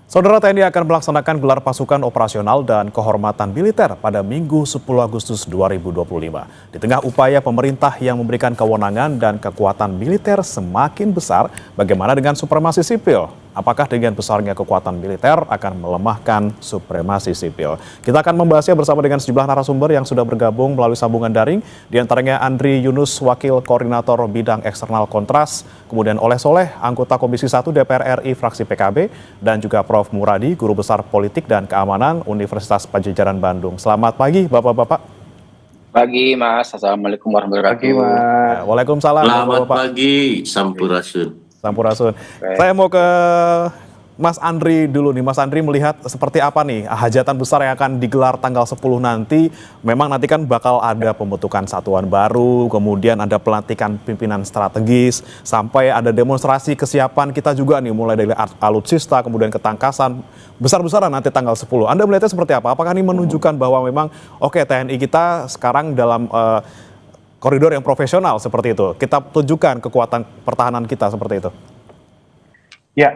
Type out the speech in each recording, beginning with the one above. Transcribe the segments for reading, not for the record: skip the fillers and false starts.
Saudara TNI akan melaksanakan gelar pasukan operasional dan kehormatan militer pada Minggu 10 Agustus 2025. Di tengah upaya pemerintah yang memberikan kewenangan dan kekuatan militer semakin besar, bagaimana dengan supremasi sipil? Apakah dengan besarnya kekuatan militer akan melemahkan supremasi sipil? Kita akan membahasnya bersama dengan sejumlah narasumber yang sudah bergabung melalui sambungan daring, di antaranya Andri Yunus, Wakil Koordinator Bidang Eksternal Kontras, kemudian Oleh Soleh, anggota Komisi 1 DPR RI fraksi PKB, dan juga Prof. Muradi, Guru Besar Politik dan Keamanan Universitas Padjadjaran Bandung. Selamat pagi, Bapak-Bapak. Pagi, Mas. Assalamualaikum warahmatullahi Pagi, wabarakatuh. Mas. Waalaikumsalam, Selamat Bapak-Bapak. pagi, Sampurasun. Sampurasun. Oke. Saya mau ke Mas Andri dulu nih. Mas Andri melihat seperti apa nih hajatan besar yang akan digelar tanggal 10 nanti. Memang nanti kan bakal ada pembentukan satuan baru, kemudian ada pelantikan pimpinan strategis, sampai ada demonstrasi kesiapan kita juga nih, mulai dari alutsista, kemudian ketangkasan, besar-besaran nanti tanggal 10. Anda melihatnya seperti apa? Apakah ini menunjukkan bahwa memang oke, TNI kita sekarang dalam koridor yang profesional seperti itu? Kita tunjukkan kekuatan pertahanan kita seperti itu. Ya,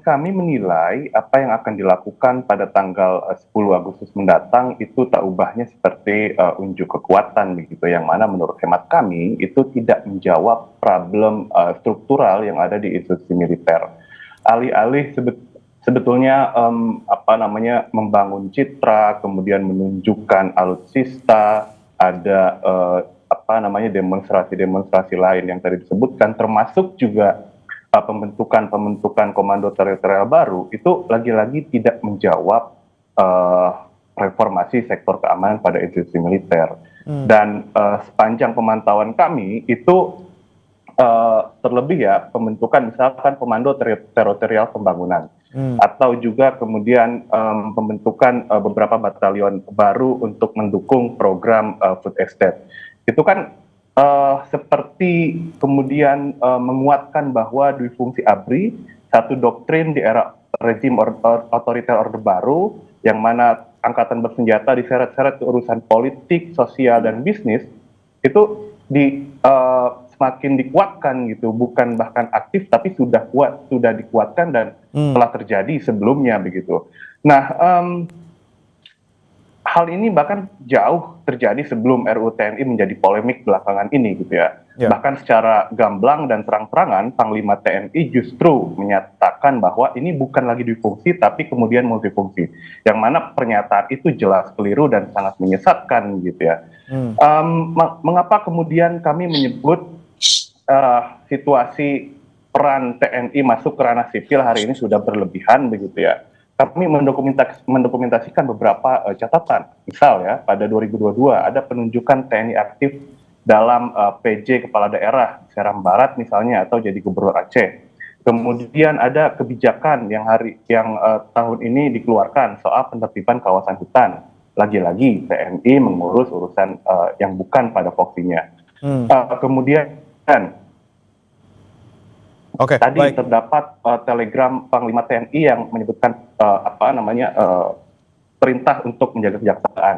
kami menilai apa yang akan dilakukan pada tanggal 10 Agustus mendatang itu tak ubahnya seperti unjuk kekuatan begitu, yang mana menurut hemat kami itu tidak menjawab problem struktural yang ada di institusi militer. Alih-alih sebetulnya membangun citra, kemudian menunjukkan alutsista, ada demonstrasi-demonstrasi lain yang tadi disebutkan, termasuk juga pembentukan komando teritorial baru, itu lagi-lagi tidak menjawab reformasi sektor keamanan pada institusi militer. Dan sepanjang pemantauan kami itu terlebih ya pembentukan misalkan komando teritorial pembangunan, atau juga kemudian pembentukan beberapa batalion baru untuk mendukung program food estate. Itu kan seperti kemudian menguatkan bahwa dui fungsi ABRI, satu doktrin di era rezim otoriter Orde Baru, yang mana angkatan bersenjata diseret-seret ke urusan politik, sosial, dan bisnis, itu semakin dikuatkan gitu, bukan bahkan aktif, tapi sudah dikuatkan dan telah terjadi sebelumnya begitu. Nah, hal ini bahkan jauh terjadi sebelum RUU TNI menjadi polemik belakangan ini gitu ya. Bahkan secara gamblang dan terang-terangan Panglima TNI justru menyatakan bahwa ini bukan lagi difungsi tapi kemudian multifungsi. Yang mana pernyataan itu jelas keliru dan sangat menyesatkan gitu ya. Mengapa kemudian kami menyebut situasi peran TNI masuk ke ranah sipil hari ini sudah berlebihan begitu ya. Kami mendokumentasikan beberapa catatan. Misal ya, pada 2022 ada penunjukan TNI aktif dalam PJ Kepala Daerah Seram Barat misalnya, atau jadi Gubernur Aceh. Kemudian ada kebijakan yang tahun ini dikeluarkan soal penertiban kawasan hutan. Lagi-lagi TNI mengurus urusan yang bukan pada fokusnya. Kemudian tadi baik. Terdapat telegram Panglima TNI yang menyebutkan perintah untuk menjaga kejaksaan.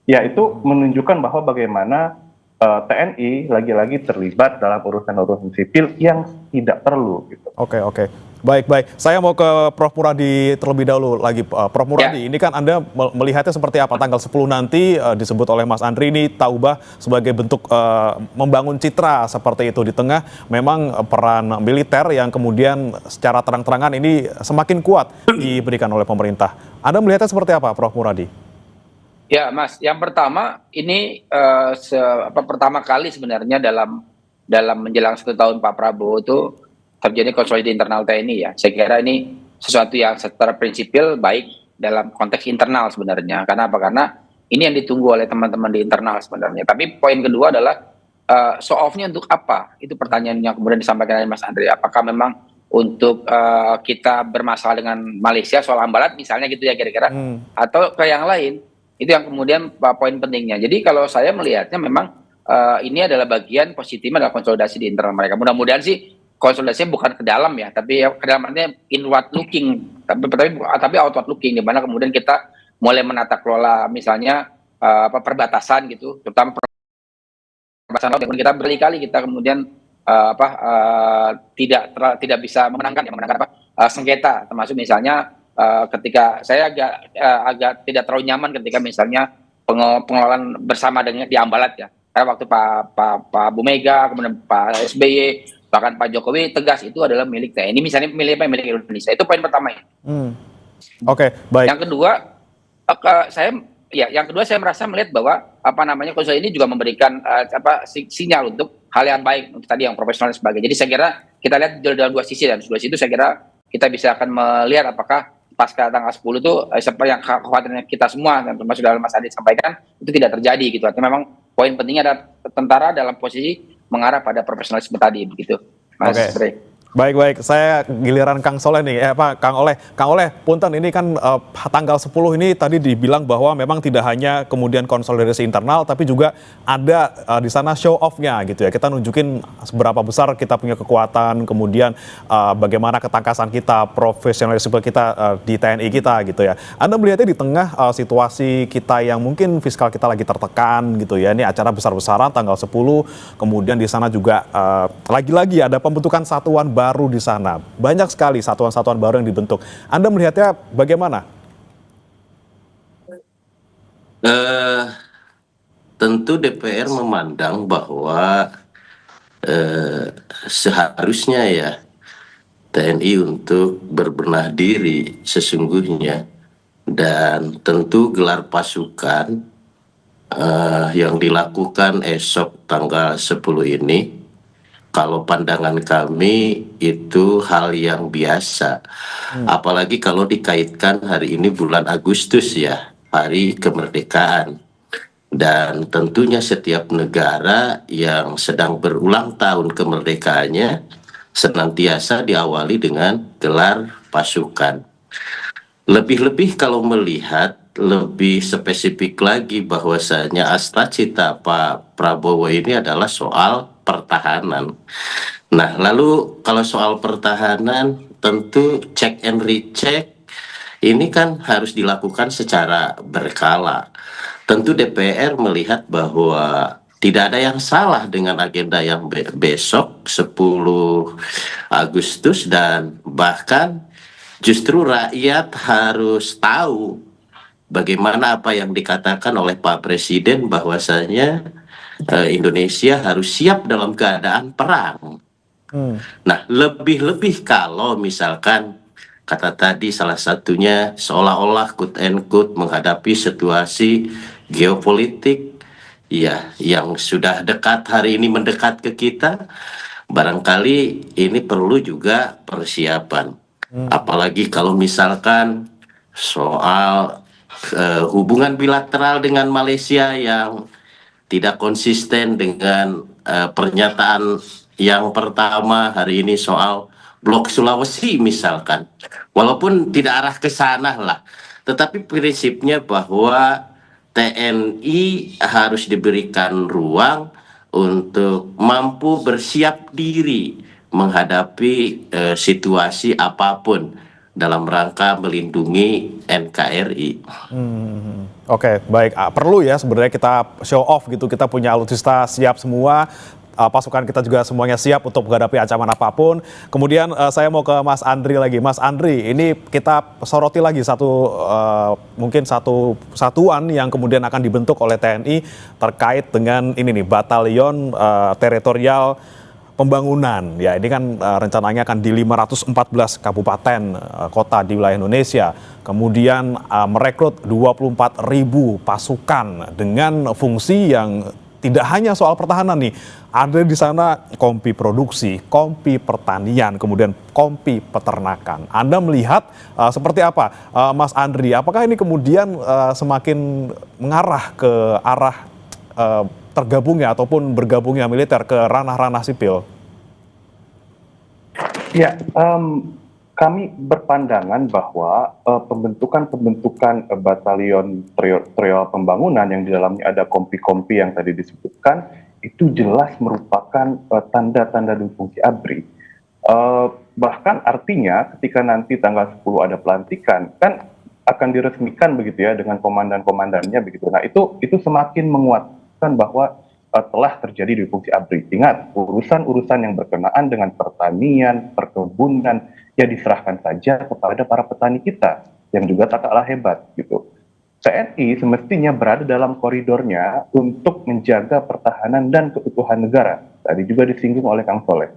Ya, itu menunjukkan bahwa bagaimana TNI lagi-lagi terlibat dalam urusan-urusan sipil yang tidak perlu. Gitu. Oke. Baik. Saya mau ke Prof. Muradi terlebih dahulu lagi. Prof. Muradi, ini kan Anda melihatnya seperti apa? Tanggal 10 nanti disebut oleh Mas Andri ini taubah sebagai bentuk membangun citra seperti itu. Di tengah memang peran militer yang kemudian secara terang-terangan ini semakin kuat diberikan oleh pemerintah. Anda melihatnya seperti apa, Prof. Muradi? Ya, Mas. Yang pertama, ini pertama kali sebenarnya dalam menjelang 1 tahun Pak Prabowo itu terjadi konsolidasi internal TNI ya. Saya kira ini sesuatu yang secara prinsipil baik dalam konteks internal sebenarnya. Karena apa? Karena ini yang ditunggu oleh teman-teman di internal sebenarnya. Tapi poin kedua adalah show off-nya untuk apa? Itu pertanyaan yang kemudian disampaikan oleh Mas Andri. Apakah memang untuk kita bermasalah dengan Malaysia soal Ambalat misalnya gitu ya kira-kira? Atau ke yang lain? Itu yang kemudian poin pentingnya. Jadi kalau saya melihatnya memang ini adalah bagian positifnya adalah konsolidasi di internal mereka. Mudah-mudahan sih konsolidasinya bukan ke dalam ya, tapi ke dalam artinya inward looking, tapi outward looking, di mana kemudian kita mulai menata kelola misalnya perbatasan gitu, terutama perbatasan laut. Kita berkali-kali kita kemudian tidak bisa memenangkan sengketa, termasuk misalnya ketika saya agak tidak terlalu nyaman ketika misalnya pengelolaan bersama dengan di Ambalat ya. Karena waktu Pak Bu Mega, kemudian Pak SBY, bahkan Pak Jokowi tegas itu adalah milik TNI, misalnya milik Indonesia. Itu poin pertama. Oke, baik. Yang kedua, yang kedua saya merasa melihat bahwa konsul ini juga memberikan sinyal untuk hal yang baik untuk tadi yang profesional dan sebagainya. Jadi saya kira kita lihat dalam dua sisi, dan dua sisi itu saya kira kita bisa akan melihat apakah pasca tanggal 10 itu seperti yang kekhawatiran kita semua dan termasuk dalam Mas Adi sampaikan itu tidak terjadi gitu. Artinya memang poin pentingnya adalah tentara dalam posisi mengarah pada profesionalisme tadi begitu, Mas Bre. Baik, saya giliran Kang Soleh nih, Kang Oleh, punten ini kan tanggal 10 ini tadi dibilang bahwa memang tidak hanya kemudian konsolidasi internal, tapi juga ada di sana show off-nya gitu ya. Kita nunjukin seberapa besar kita punya kekuatan, kemudian bagaimana ketangkasan kita, profesionalisme kita di TNI kita gitu ya. Anda melihatnya di tengah situasi kita yang mungkin fiskal kita lagi tertekan gitu ya, ini acara besar-besaran tanggal 10, kemudian di sana juga lagi-lagi ada pembentukan satuan baru di sana. Banyak sekali satuan-satuan baru yang dibentuk. Anda melihatnya bagaimana? Tentu DPR memandang bahwa seharusnya ya TNI untuk berbenah diri sesungguhnya, dan tentu gelar pasukan yang dilakukan esok tanggal 10 ini, kalau pandangan kami itu hal yang biasa. Apalagi kalau dikaitkan hari ini bulan Agustus ya, hari kemerdekaan. Dan tentunya setiap negara yang sedang berulang tahun kemerdekaannya senantiasa diawali dengan gelar pasukan. Lebih-lebih kalau melihat lebih spesifik lagi bahwasanya astra-cita Pak Prabowo ini adalah soal pertahanan. Nah, lalu kalau soal pertahanan tentu check and recheck ini kan harus dilakukan secara berkala. Tentu DPR melihat bahwa tidak ada yang salah dengan agenda yang besok 10 Agustus, dan bahkan justru rakyat harus tahu bagaimana apa yang dikatakan oleh Pak Presiden bahwasanya Indonesia harus siap dalam keadaan perang. Nah, lebih-lebih kalau misalkan kata tadi salah satunya seolah-olah quote and quote menghadapi situasi geopolitik ya yang sudah dekat hari ini mendekat ke kita, barangkali ini perlu juga persiapan. Apalagi kalau misalkan soal hubungan bilateral dengan Malaysia yang tidak konsisten dengan pernyataan yang pertama hari ini soal Blok Sulawesi misalkan, walaupun tidak arah ke sana lah, tetapi prinsipnya bahwa TNI harus diberikan ruang untuk mampu bersiap diri menghadapi situasi apapun dalam rangka melindungi NKRI. Oke, baik. Perlu ya sebenarnya kita show off gitu, kita punya alutsista siap semua, pasukan kita juga semuanya siap untuk menghadapi ancaman apapun. Kemudian saya mau ke Mas Andri lagi. Mas Andri, ini kita soroti lagi mungkin satu satuan yang kemudian akan dibentuk oleh TNI terkait dengan ini nih, Batalion Teritorial Pembangunan. Ya, ini kan rencananya akan di 514 kabupaten kota di wilayah Indonesia. Kemudian merekrut 24.000 pasukan dengan fungsi yang tidak hanya soal pertahanan nih. Ada di sana kompi produksi, kompi pertanian, kemudian kompi peternakan. Anda melihat seperti apa, Mas Andri? Apakah ini kemudian semakin mengarah ke arah tergabungnya ataupun bergabungnya militer ke ranah-ranah sipil? Ya, kami berpandangan bahwa pembentukan batalion teritorial pembangunan yang di dalamnya ada kompi-kompi yang tadi disebutkan itu jelas merupakan tanda-tanda dan fungsi ABRI. Bahkan artinya ketika nanti tanggal 10 ada pelantikan kan akan diresmikan begitu ya dengan komandan-komandannya begitu. Nah, itu semakin menguatkan bahwa telah terjadi di fungsi ABRI. Ingat, urusan-urusan yang berkenaan dengan pertanian, perkebunan, ya diserahkan saja kepada para petani kita yang juga tak kalah hebat gitu. TNI semestinya berada dalam koridornya untuk menjaga pertahanan dan keutuhan negara. Tadi juga disinggung oleh Kang Soleh.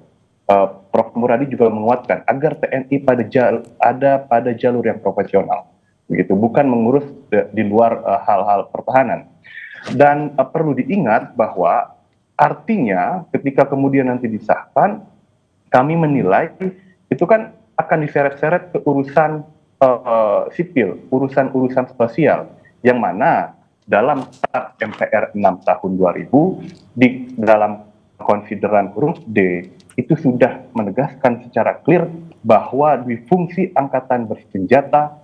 Prof. Muradi juga menguatkan agar TNI ada pada jalur yang profesional, begitu, bukan mengurus di luar hal-hal pertahanan. Dan perlu diingat bahwa artinya ketika kemudian nanti disahkan, kami menilai itu kan akan diseret-seret ke urusan sipil, urusan-urusan sosial, yang mana dalam SAP MPR 6 tahun 2000 di dalam konsideran huruf D itu sudah menegaskan secara clear bahwa difungsi angkatan bersenjata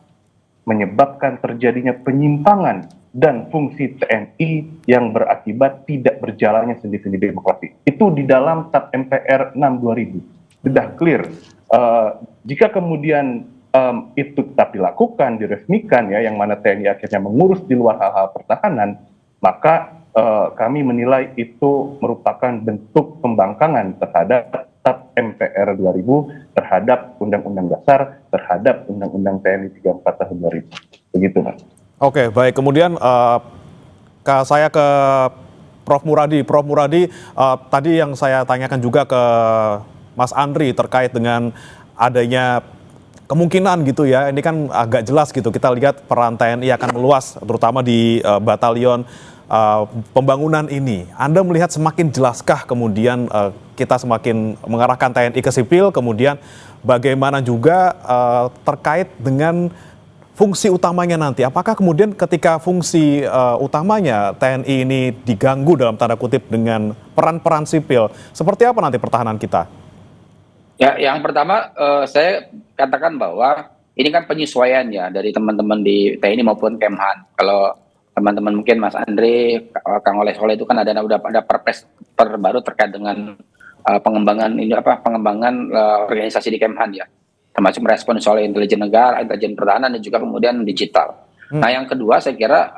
menyebabkan terjadinya penyimpangan dan fungsi TNI yang berakibat tidak berjalannya sendi-sendi demokrasi. Itu di dalam SAP MPR 6 2000 sudah clear. Jika kemudian itu tetap dilakukan, diresmikan ya, yang mana TNI akhirnya mengurus di luar hal-hal pertahanan, maka kami menilai itu merupakan bentuk pembangkangan terhadap SAP MPR 2000, terhadap Undang-Undang Dasar, terhadap Undang-Undang TNI 34 tahun 2000. Begitu, Mas. Oke, baik. Kemudian saya ke Prof. Muradi. Prof. Muradi, tadi yang saya tanyakan juga ke Mas Andri terkait dengan adanya kemungkinan gitu ya, ini kan agak jelas gitu, kita lihat peran TNI akan meluas, terutama di batalion pembangunan ini. Anda melihat semakin jelaskah kemudian kita semakin mengarahkan TNI ke sipil, kemudian bagaimana juga terkait dengan fungsi utamanya nanti? Apakah kemudian ketika fungsi utamanya TNI ini diganggu dalam tanda kutip dengan peran-peran sipil, seperti apa nanti pertahanan kita? Ya, yang pertama saya katakan bahwa ini kan penyesuaian ya dari teman-teman di TNI maupun Kemhan. Kalau teman-teman mungkin Mas Andre, Kang Oleh Soleh itu kan udah ada perpres terbaru terkait dengan pengembangan organisasi di Kemhan ya, termasuk merespon soal intelijen negara, intelijen pertahanan, dan juga kemudian digital. Nah, yang kedua saya kira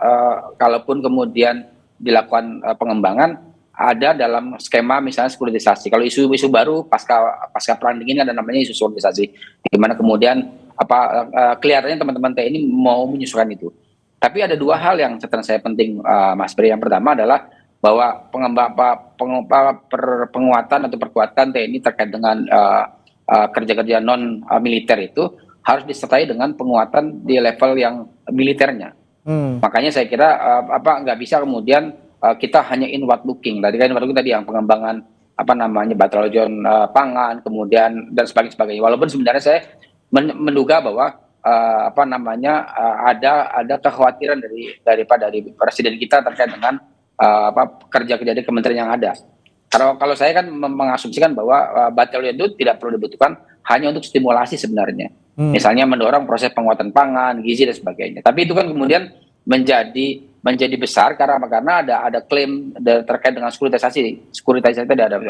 kalaupun kemudian dilakukan pengembangan, ada dalam skema misalnya sekuritisasi. Kalau isu-isu baru pasca perang dingin ada namanya isu sekuritisasi, di mana kemudian kelihatannya teman-teman TNI mau menyesuaikan itu. Tapi ada dua hal yang catatan saya penting, Mas Bri. Yang pertama adalah bahwa penguatan atau perkuatan TNI terkait dengan kerja-kerja non militer itu harus disertai dengan penguatan di level yang militernya. Makanya saya kira nggak bisa kemudian kita hanya inward looking. Tadi kan tadi yang pengembangan batalion pangan, kemudian dan sebagainya. Walaupun sebenarnya saya menduga bahwa ada kekhawatiran dari presiden kita terkait dengan kerja-kerja di kementerian yang ada. Kalau saya kan mengasumsikan bahwa batalion itu tidak perlu dibutuhkan hanya untuk stimulasi sebenarnya. Misalnya mendorong proses penguatan pangan, gizi dan sebagainya. Tapi itu kan kemudian menjadi besar karena ada klaim terkait dengan sekuritisasi itu ada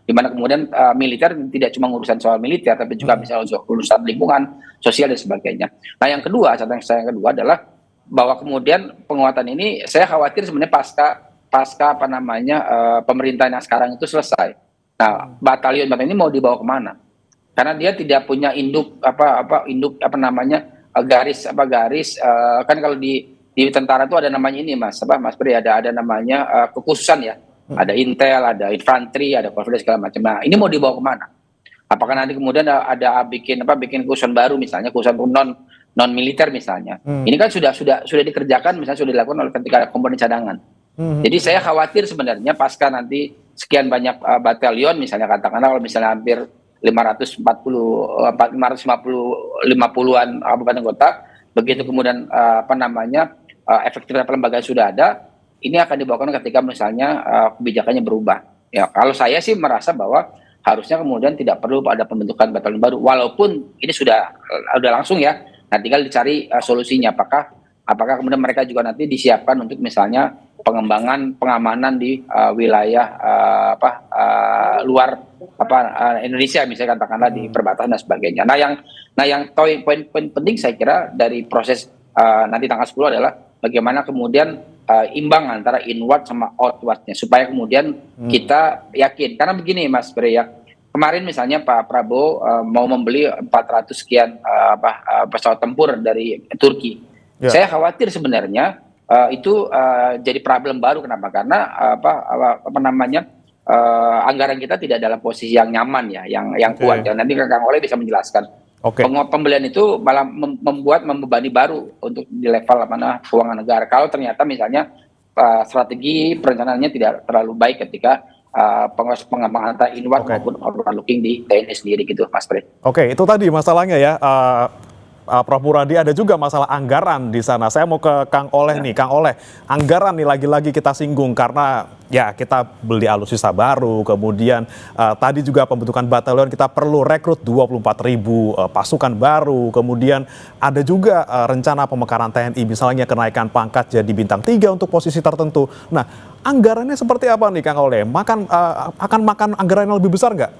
di mana kemudian militer tidak cuma urusan soal militer tapi juga bisa urusan lingkungan sosial dan sebagainya. Nah, yang kedua, catatan saya yang kedua adalah bahwa kemudian penguatan ini saya khawatir sebenarnya pasca pemerintahan yang sekarang itu selesai. Nah, batalion ini mau dibawa kemana? Karena dia tidak punya garis kan kalau di tentara itu ada namanya ini Mas Bri, ada namanya kekhususan ya. Ada intel, ada infanteri, ada konflik segala macam. Nah, ini mau dibawa kemana? Apakah nanti kemudian ada bikin kekhususan baru, misalnya kekhususan non militer misalnya. Ini kan sudah dikerjakan, misalnya sudah dilakukan oleh ketika komponen cadangan. Jadi saya khawatir sebenarnya pasca nanti sekian banyak batalion, misalnya katakanlah kalau misalnya hampir 550-an kabupaten kota, begitu kemudian efektivitas lembaga sudah ada, ini akan dibawakan ketika misalnya kebijakannya berubah. Ya, kalau saya sih merasa bahwa harusnya kemudian tidak perlu ada pembentukan batalion baru, walaupun ini sudah langsung ya. Nah, tinggal dicari solusinya. Apakah kemudian mereka juga nanti disiapkan untuk misalnya pengamanan di wilayah luar Indonesia, misalnya katakanlah di perbatasan dan sebagainya. Nah yang poin penting saya kira dari proses nanti tanggal 10 adalah bagaimana kemudian imbang antara inward sama outwardnya supaya kemudian kita yakin, karena begini Mas Bri ya, kemarin misalnya Pak Prabowo mau membeli 400 sekian pesawat tempur dari Turki. Ya. Saya khawatir sebenarnya itu jadi problem baru. Kenapa? Karena anggaran kita tidak dalam posisi yang nyaman ya, yang kuat. Dan nanti Kang Oleh bisa menjelaskan. Pembelian itu malah membebani baru untuk di level keuangan negara. Kalau ternyata misalnya strategi perencanaannya tidak terlalu baik ketika pengembangan antara inward maupun outward looking di TNI sendiri gitu, Mas Fred. Oke, itu tadi masalahnya ya. Prof. Muradi, ada juga masalah anggaran di sana. Saya mau ke Kang Oleh nih. Kang Oleh, anggaran nih lagi-lagi kita singgung karena ya kita beli alutsista baru, kemudian tadi juga pembentukan batalion kita perlu rekrut 24.000 pasukan baru, kemudian ada juga rencana pemekaran TNI, misalnya kenaikan pangkat jadi bintang 3 untuk posisi tertentu. Nah, anggarannya seperti apa nih Kang Oleh? Akan makan anggaran yang lebih besar nggak?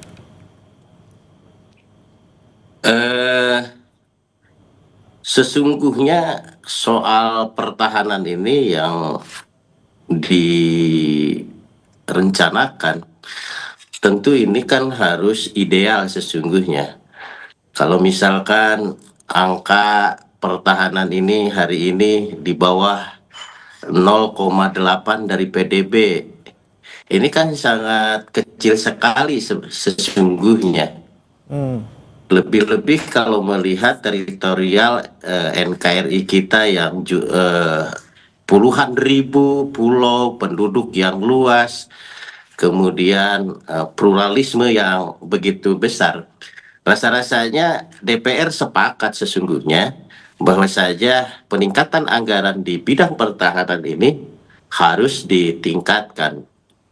Sesungguhnya soal pertahanan ini yang direncanakan, tentu ini kan harus ideal sesungguhnya. Kalau misalkan angka pertahanan ini hari ini di bawah 0,8 dari PDB, ini kan sangat kecil sekali sesungguhnya. Lebih-lebih kalau melihat teritorial NKRI kita yang puluhan ribu pulau, penduduk yang luas, kemudian pluralisme yang begitu besar. Rasa-rasanya DPR sepakat sesungguhnya bahwa saja peningkatan anggaran di bidang pertahanan ini harus ditingkatkan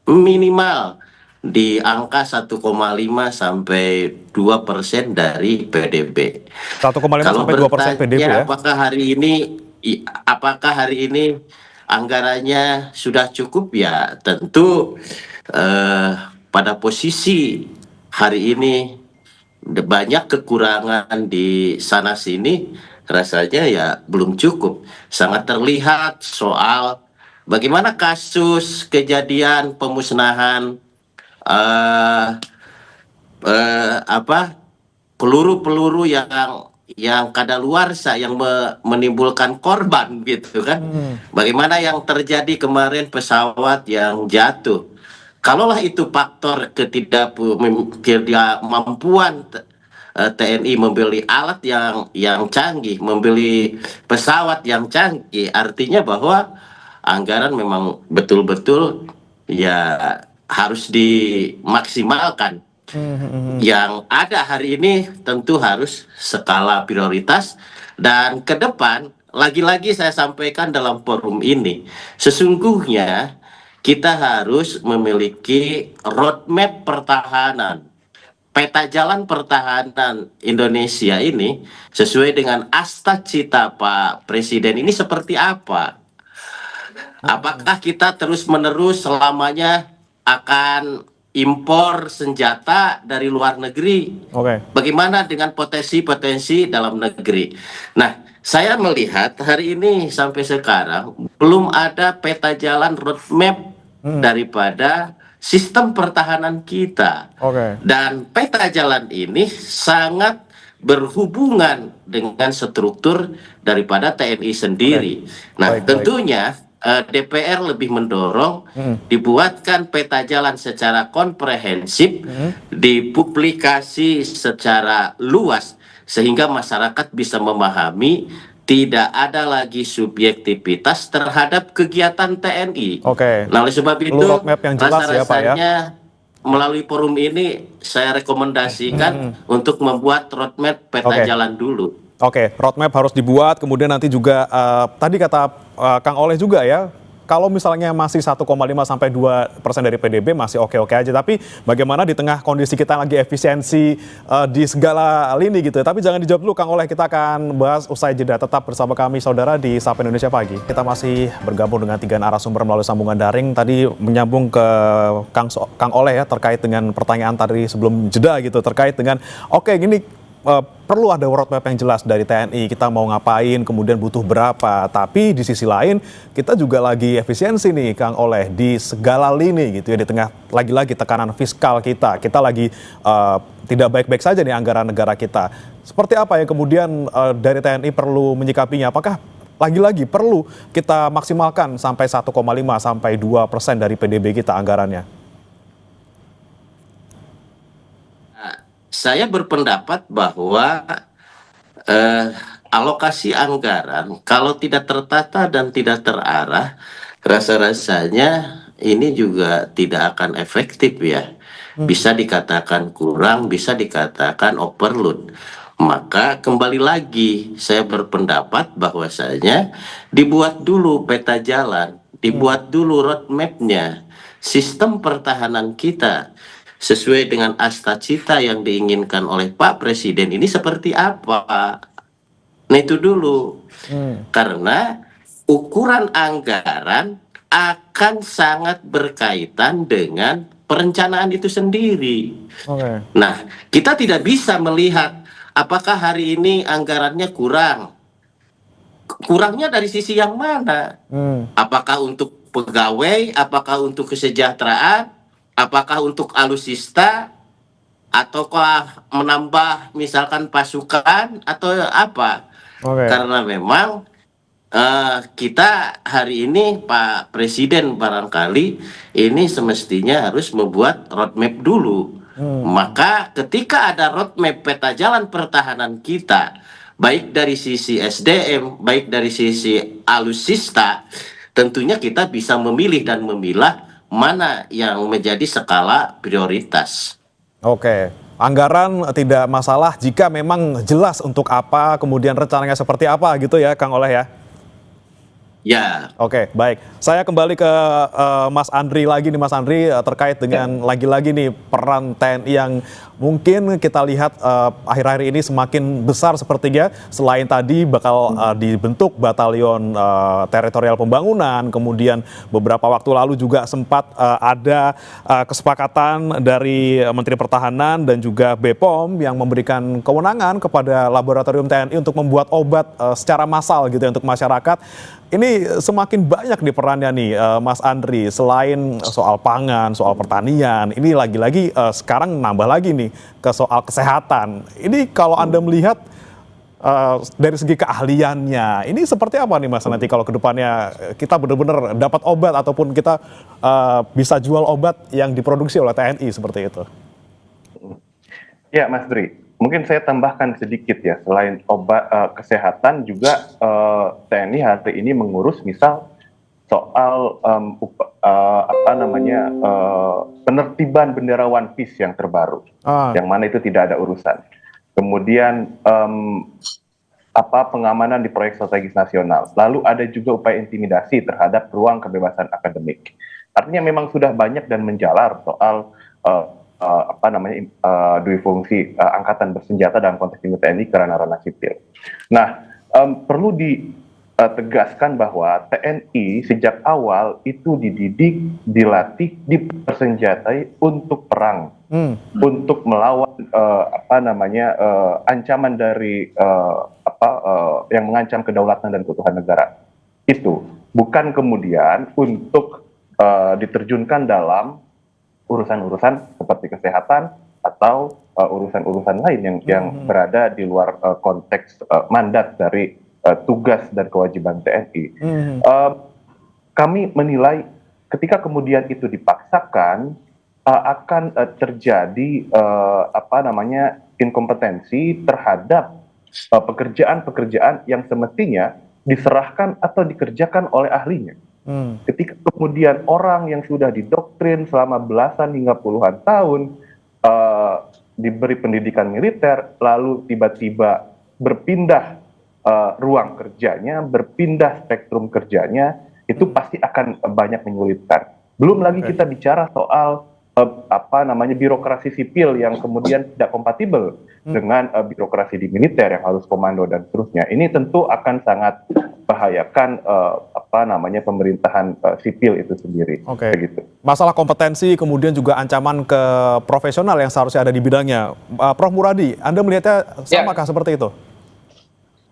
minimal di angka 1,5 sampai 2% dari PDB. 1,5 sampai 2% PDB ya? Apakah hari ini anggarannya sudah cukup? Ya tentu pada posisi hari ini banyak kekurangan di sana sini, rasanya ya belum cukup. Sangat terlihat soal bagaimana kasus kejadian pemusnahan peluru-peluru yang kadaluarsa yang menimbulkan korban gitu kan. Bagaimana yang terjadi kemarin pesawat yang jatuh. Kalaulah itu faktor ketidakmampuan TNI membeli alat yang canggih, membeli pesawat yang canggih, artinya bahwa anggaran memang betul-betul ya harus dimaksimalkan. Yang ada hari ini tentu harus skala prioritas, dan ke depan lagi-lagi saya sampaikan dalam forum ini, sesungguhnya kita harus memiliki roadmap pertahanan, peta jalan pertahanan Indonesia ini sesuai dengan asta-cita Pak Presiden ini seperti apa. Apakah kita terus-menerus selamanya akan impor senjata dari luar negeri? Bagaimana dengan potensi-potensi dalam negeri? Nah, saya melihat hari ini sampai sekarang belum ada peta jalan roadmap daripada sistem pertahanan kita. Dan peta jalan ini sangat berhubungan dengan struktur daripada TNI sendiri. Nah, tentunya DPR lebih mendorong dibuatkan peta jalan secara komprehensif, dipublikasi secara luas sehingga masyarakat bisa memahami, tidak ada lagi subjektivitas terhadap kegiatan TNI. Nah, oleh sebab itu rasa-rasanya melalui forum ini saya rekomendasikan untuk membuat roadmap peta jalan dulu. Roadmap harus dibuat, kemudian nanti juga tadi kata Kang Oleh juga ya, kalau misalnya masih 1,5 sampai 2% dari PDB masih oke-oke aja, tapi bagaimana di tengah kondisi kita lagi efisiensi di segala lini gitu ya. Tapi jangan dijawab dulu Kang Oleh, kita akan bahas usai jeda. Tetap bersama kami saudara di Sapa Indonesia Pagi. Kita masih bergabung dengan 3 narasumber melalui sambungan daring. Tadi menyambung ke Kang Oleh ya terkait dengan pertanyaan tadi sebelum jeda gitu, terkait dengan gini, perlu ada roadmap yang jelas dari TNI, kita mau ngapain, kemudian butuh berapa. Tapi di sisi lain kita juga lagi efisiensi nih Kang Oleh di segala lini gitu ya, di tengah lagi-lagi tekanan fiskal kita lagi tidak baik-baik saja nih anggaran negara kita. Seperti apa yang kemudian dari TNI perlu menyikapinya? Apakah lagi-lagi perlu kita maksimalkan sampai 1,5 sampai 2% dari PDB kita anggarannya? Saya berpendapat bahwa alokasi anggaran kalau tidak tertata dan tidak terarah, rasa-rasanya ini juga tidak akan efektif ya. Bisa dikatakan kurang, bisa dikatakan overload. Maka kembali lagi saya berpendapat bahwasanya dibuat dulu peta jalan, dibuat dulu roadmap-nya, sistem pertahanan kita sesuai dengan asta-cita yang diinginkan oleh Pak Presiden ini seperti apa. Nah itu dulu. Karena ukuran anggaran akan sangat berkaitan dengan perencanaan itu sendiri. Nah, kita tidak bisa melihat apakah hari ini anggarannya kurang. Kurangnya dari sisi yang mana? Apakah untuk pegawai, apakah untuk kesejahteraan, apakah untuk alutsista, ataukah menambah misalkan pasukan atau apa? Karena memang kita hari ini Pak Presiden barangkali ini semestinya harus membuat roadmap dulu. Maka ketika ada roadmap peta jalan pertahanan kita, baik dari sisi SDM, baik dari sisi alutsista, tentunya kita bisa memilih dan memilah mana yang menjadi skala prioritas. Oke, anggaran tidak masalah jika memang jelas untuk apa, kemudian rencananya seperti apa gitu ya Kang Oleh ya? Ya. Oke, baik. Saya kembali ke Mas Andri lagi nih, Mas Andri, terkait dengan lagi-lagi nih peran TNI yang mungkin kita lihat akhir-akhir ini semakin besar sepertinya. Selain tadi bakal dibentuk batalion teritorial pembangunan, kemudian beberapa waktu lalu juga sempat ada kesepakatan dari Menteri Pertahanan dan juga BPOM yang memberikan kewenangan kepada laboratorium TNI untuk membuat obat secara massal gitu ya untuk masyarakat. Ini semakin banyak nih perannya nih Mas Andri, selain soal pangan, soal pertanian, ini lagi-lagi sekarang nambah lagi nih ke soal kesehatan. Ini kalau Anda melihat dari segi keahliannya, ini seperti apa nih Mas nanti kalau kedepannya kita benar-benar dapat obat ataupun kita bisa jual obat yang diproduksi oleh TNI seperti itu? Ya Mas Dri, mungkin saya tambahkan sedikit ya, selain obat kesehatan juga TNI hari ini mengurus misal soal penertiban bendera One Piece yang terbaru, yang mana itu tidak ada urusan. Kemudian pengamanan di proyek strategis nasional. Lalu ada juga upaya intimidasi terhadap ruang kebebasan akademik. Artinya memang sudah banyak dan menjalar soal dui fungsi angkatan bersenjata dalam konteks ini TNI ke ranah sipil. Nah, perlu ditegaskan bahwa TNI sejak awal itu dididik, dilatih, dipersenjatai untuk perang, untuk melawan ancaman dari yang mengancam kedaulatan dan keutuhan negara. Itu bukan kemudian untuk diterjunkan dalam urusan-urusan seperti kesehatan atau urusan-urusan lain yang berada di luar konteks mandat dari tugas dan kewajiban TNI. Kami menilai ketika kemudian itu dipaksakan akan terjadi inkompetensi terhadap pekerjaan-pekerjaan yang semestinya diserahkan atau dikerjakan oleh ahlinya. Ketika kemudian orang yang sudah didoktrin selama belasan hingga puluhan tahun diberi pendidikan militer, lalu tiba-tiba berpindah ruang kerjanya, berpindah spektrum kerjanya, itu pasti akan banyak menyulitkan. Belum lagi kita bicara soal birokrasi sipil yang kemudian tidak kompatibel dengan birokrasi di militer yang harus komando dan seterusnya. Ini tentu akan sangat bahayakan apa namanya pemerintahan sipil itu sendiri. Oke. Begitu. Masalah kompetensi kemudian juga ancaman ke profesional yang seharusnya ada di bidangnya. Prof. Muradi, Anda melihatnya samakah seperti itu?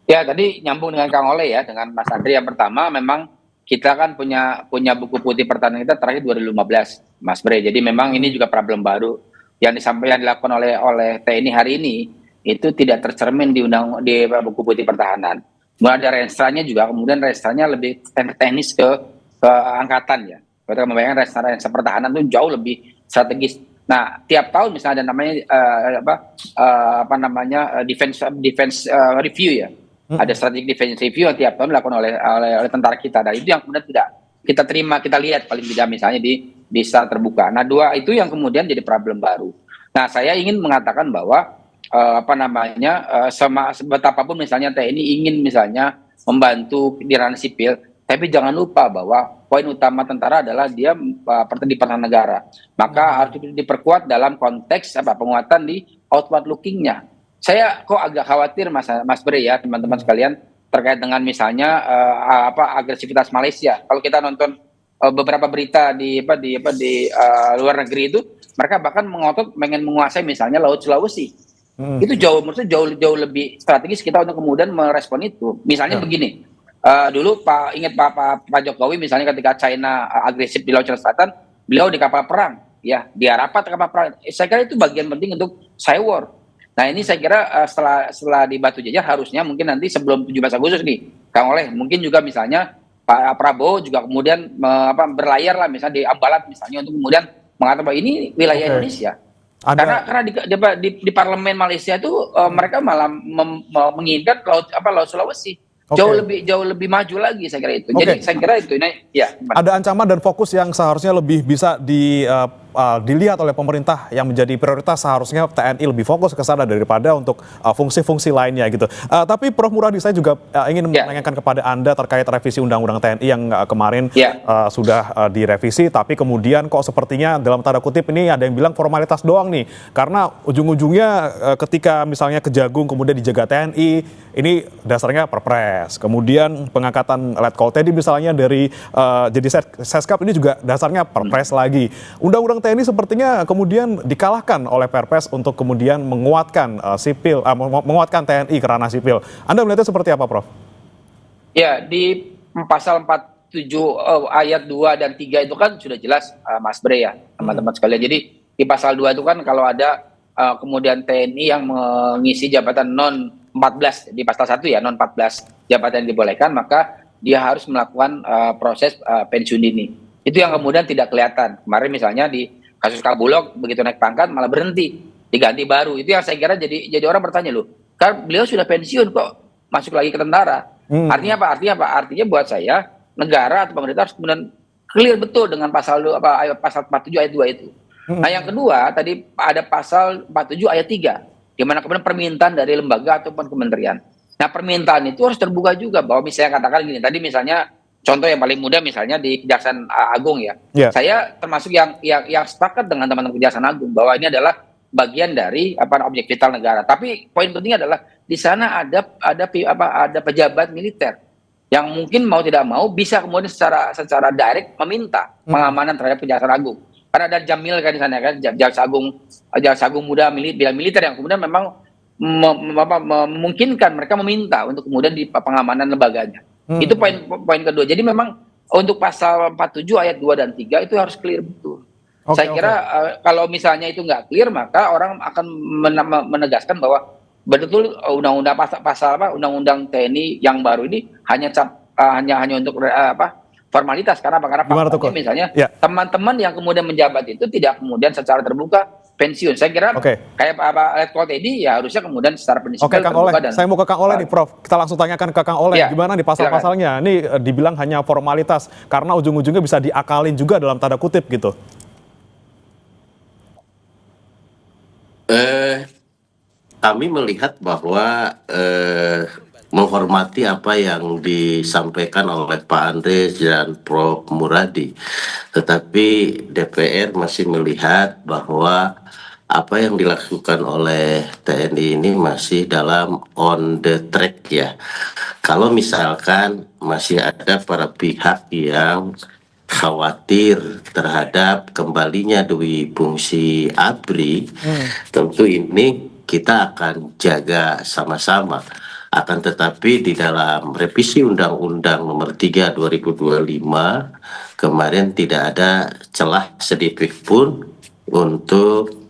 Ya, tadi nyambung dengan Kang Oleh ya, dengan Mas Andri. Yang pertama memang kita kan punya buku putih pertahanan kita terakhir 2015, Mas Bre. Jadi memang ini juga problem baru yang dilakukan oleh TNI hari ini itu tidak tercermin di buku putih pertahanan. Kemudian ada renstranya juga, kemudian renstranya lebih teknis ke angkatan ya. Kita membayangkan renstra pertahanan itu jauh lebih strategis. Nah, tiap tahun misalnya ada namanya defense review ya. Ada strategic defense review yang tiap tahun dilakukan oleh tentara kita. Dan itu yang kemudian tidak kita terima, kita lihat paling tidak misalnya di secara terbuka. Nah, dua itu yang kemudian jadi problem baru. Nah, saya ingin mengatakan bahwa betapapun misalnya TNI ingin misalnya membantu di ranah sipil, tapi jangan lupa bahwa poin utama tentara adalah dia di pertahanan negara. Maka harus diperkuat dalam konteks penguatan di outward looking-nya. Saya kok agak khawatir Mas Bre ya, teman-teman sekalian, terkait dengan misalnya agresivitas Malaysia. Kalau kita nonton beberapa berita di luar negeri itu, mereka bahkan mengotot pengen menguasai misalnya Laut Sulawesi. Itu menurut saya jauh lebih strategis kita untuk kemudian merespon itu. Misalnya begini, dulu ingat Pak Jokowi misalnya ketika China agresif di Laut Cina Selatan, beliau di kapal perang, ya dia rapat kapal perang. Saya kira itu bagian penting untuk cyber. Nah ini saya kira setelah di Batu Jajar harusnya mungkin nanti sebelum 17 Agustus nih, Kang Oleh, mungkin juga misalnya Pak Prabowo juga kemudian berlayar lah misalnya di Ambalat misalnya untuk kemudian mengatakan bahwa ini wilayah Indonesia. Karena di parlemen Malaysia itu mereka malah menginginkan Laut Sulawesi. Jauh lebih maju lagi saya kira itu. Jadi saya kira itu ya. Ada ancaman dan fokus yang seharusnya lebih bisa dilihat oleh pemerintah yang menjadi prioritas, seharusnya TNI lebih fokus ke sana daripada untuk fungsi-fungsi lainnya gitu. Tapi Prof. Muradi, saya juga ingin menanyakan kepada Anda terkait revisi Undang-Undang TNI yang kemarin sudah direvisi, tapi kemudian kok sepertinya dalam tanda kutip ini ada yang bilang formalitas doang nih, karena ujung-ujungnya ketika misalnya Kejagung kemudian dijaga TNI, ini dasarnya Perpres, kemudian pengangkatan Letkol Teddy misalnya dari jadi Seskap ini juga dasarnya Perpres lagi. Undang-Undang TNI sepertinya kemudian dikalahkan oleh Perpres untuk kemudian menguatkan menguatkan TNI ke ranah sipil. Anda melihatnya seperti apa, Prof? Ya, di pasal 47 ayat 2 dan 3 itu kan sudah jelas, Mas Bre ya, teman-teman sekalian. Jadi di pasal 2 itu kan kalau ada kemudian TNI yang mengisi jabatan non 14, di pasal 1 ya, non 14 jabatan yang dibolehkan, maka dia harus melakukan proses pensiun dini. Itu yang kemudian tidak kelihatan. Kemarin misalnya di kasus Kabulok, begitu naik pangkat malah berhenti, diganti baru. Itu yang saya kira jadi orang bertanya, loh, kan beliau sudah pensiun kok masuk lagi ke tentara. Artinya apa? Artinya buat saya negara atau pemerintah harus kemudian clear betul dengan pasal 47 ayat 2 itu. Nah, yang kedua tadi ada pasal 47 ayat 3, di mana kemudian permintaan dari lembaga ataupun kementerian. Nah, permintaan itu harus terbuka juga, bahwa misalnya katakan gini, tadi misalnya contoh yang paling mudah misalnya di Kejaksaan Agung ya. Saya termasuk yang sepakat dengan teman-teman Kejaksaan Agung bahwa ini adalah bagian dari objek vital negara. Tapi poin pentingnya adalah di sana ada pejabat militer yang mungkin mau tidak mau bisa kemudian secara direct meminta pengamanan terhadap Kejaksaan Agung. Karena ada Jamil kan di sana kan, Jaksa Agung muda bidang militer yang kemudian memang memungkinkan mereka meminta untuk kemudian di pengamanan lembaganya. Itu poin kedua. Jadi memang untuk pasal 47 ayat 2 dan 3 itu harus clear betul. Saya kira kalau misalnya itu nggak clear, maka orang akan menegaskan bahwa betul undang-undang undang-undang TNI yang baru ini hanya untuk formalitas. Karena faktanya misalnya teman-teman yang kemudian menjabat itu tidak kemudian secara terbuka pensiun. Saya kira kayak Letkol Teddy ya harusnya kemudian secara prinsipil Kang Oleh, saya mau ke Kang Oleh nih, Prof. Kita langsung tanyakan ke Kang Oleh, gimana nih pasal-pasalnya? Ini dibilang hanya formalitas, karena ujung-ujungnya bisa diakalin juga dalam tanda kutip gitu. Kami melihat bahwa menghormati apa yang disampaikan oleh Pak Andreas dan Prof. Muradi, tetapi DPR masih melihat bahwa apa yang dilakukan oleh TNI ini masih dalam on the track ya. Kalau misalkan masih ada para pihak yang khawatir terhadap kembalinya Dwi Fungsi ABRI, tentu ini kita akan jaga sama-sama. Akan tetapi di dalam revisi Undang-Undang Nomor 3 2025 kemarin tidak ada celah sedikit pun untuk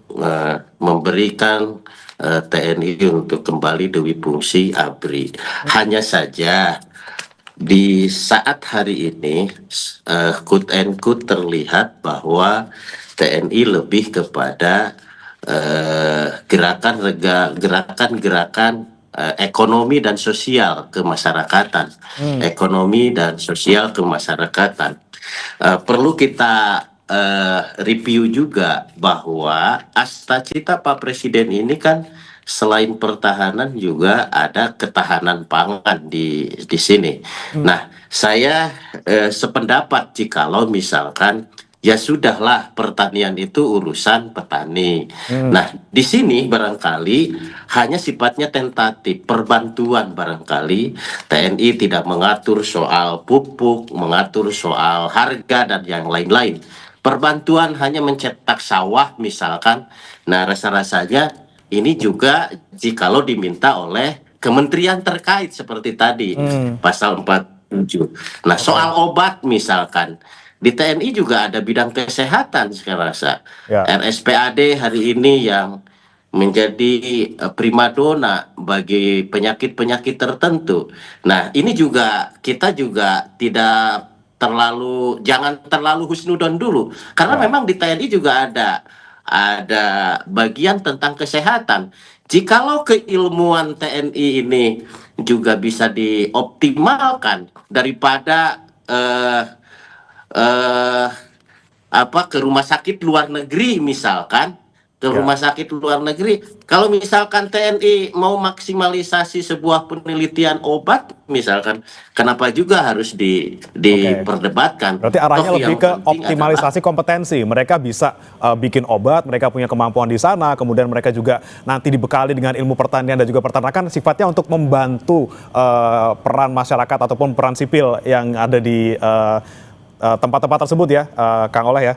memberikan TNI untuk kembali Dwi Fungsi ABRI. Hanya saja di saat hari ini quote and quote terlihat bahwa TNI lebih kepada gerakan-gerakan ekonomi dan sosial kemasyarakatan, ekonomi dan sosial kemasyarakatan. Perlu kita review juga bahwa cita Pak Presiden ini kan selain pertahanan juga ada ketahanan pangan di sini. Nah, saya sependapat jikalau misalkan ya sudahlah pertanian itu urusan petani. Nah, di sini barangkali hanya sifatnya tentatif, perbantuan barangkali TNI tidak mengatur soal pupuk, mengatur soal harga dan yang lain-lain. Perbantuan hanya mencetak sawah misalkan. Nah, rasa-rasanya ini juga jikalau diminta oleh kementerian terkait seperti tadi pasal 47. Nah, soal obat misalkan di TNI juga ada bidang kesehatan saya rasa. RSPAD hari ini yang menjadi primadona bagi penyakit-penyakit tertentu. Nah, ini juga kita juga tidak jangan terlalu husnudon dulu karena memang di TNI juga ada bagian tentang kesehatan. Jikalau keilmuan TNI ini juga bisa dioptimalkan daripada ke rumah sakit luar negeri misalkan, rumah sakit luar negeri. Kalau misalkan TNI mau maksimalisasi sebuah penelitian obat misalkan, kenapa juga harus diperdebatkan? Berarti arahnya lebih ke optimalisasi kompetensi. Mereka bisa bikin obat, mereka punya kemampuan di sana, kemudian mereka juga nanti dibekali dengan ilmu pertanian dan juga peternakan, sifatnya untuk membantu peran masyarakat ataupun peran sipil yang ada di tempat-tempat tersebut ya, Kang Oleh ya.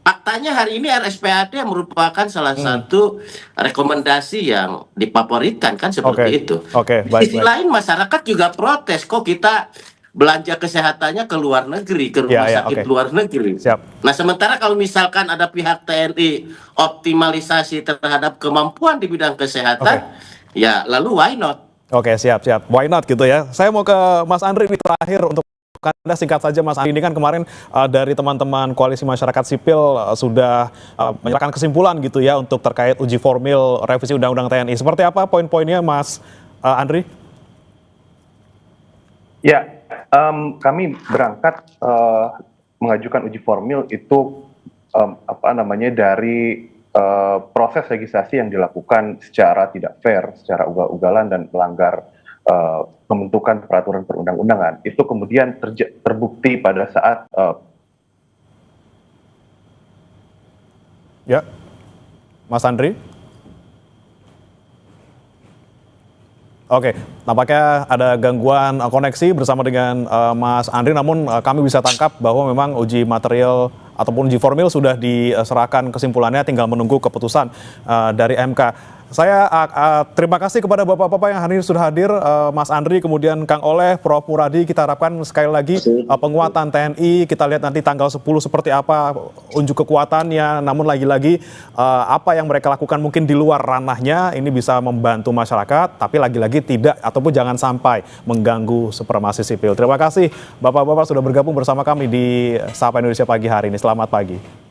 Faktanya hari ini RSPAD merupakan salah satu rekomendasi yang difavoritkan kan seperti itu. Di sisi lain masyarakat juga protes, kok kita belanja kesehatannya ke luar negeri, ke rumah sakit luar negeri. Nah, sementara kalau misalkan ada pihak TNI optimalisasi terhadap kemampuan di bidang kesehatan, ya lalu why not? Siap. Why not gitu ya. Saya mau ke Mas Andri ini terakhir untuk Anda, singkat saja Mas Andri, ini kan kemarin dari teman-teman Koalisi Masyarakat Sipil sudah menyerahkan kesimpulan gitu ya untuk terkait uji formil revisi Undang-Undang TNI. Seperti apa poin-poinnya Mas Andri? Ya, kami berangkat mengajukan uji formil itu dari proses legislasi yang dilakukan secara tidak fair, secara ugal-ugalan dan melanggar pembentukan peraturan perundang-undangan. Itu kemudian terbukti pada saat ya, Mas Andri. Nampaknya ada gangguan koneksi bersama dengan Mas Andri, namun kami bisa tangkap bahwa memang uji material ataupun uji formil sudah diserahkan kesimpulannya, tinggal menunggu keputusan dari MK. Saya terima kasih kepada bapak-bapak yang hari ini sudah hadir, Mas Andri, kemudian Kang Oleh, Prof. Muradi. Kita harapkan sekali lagi penguatan TNI, kita lihat nanti tanggal 10 seperti apa unjuk kekuatannya, namun lagi-lagi apa yang mereka lakukan mungkin di luar ranahnya, ini bisa membantu masyarakat, tapi lagi-lagi tidak ataupun jangan sampai mengganggu supremasi sipil. Terima kasih bapak-bapak sudah bergabung bersama kami di Sapa Indonesia pagi hari ini. Selamat pagi.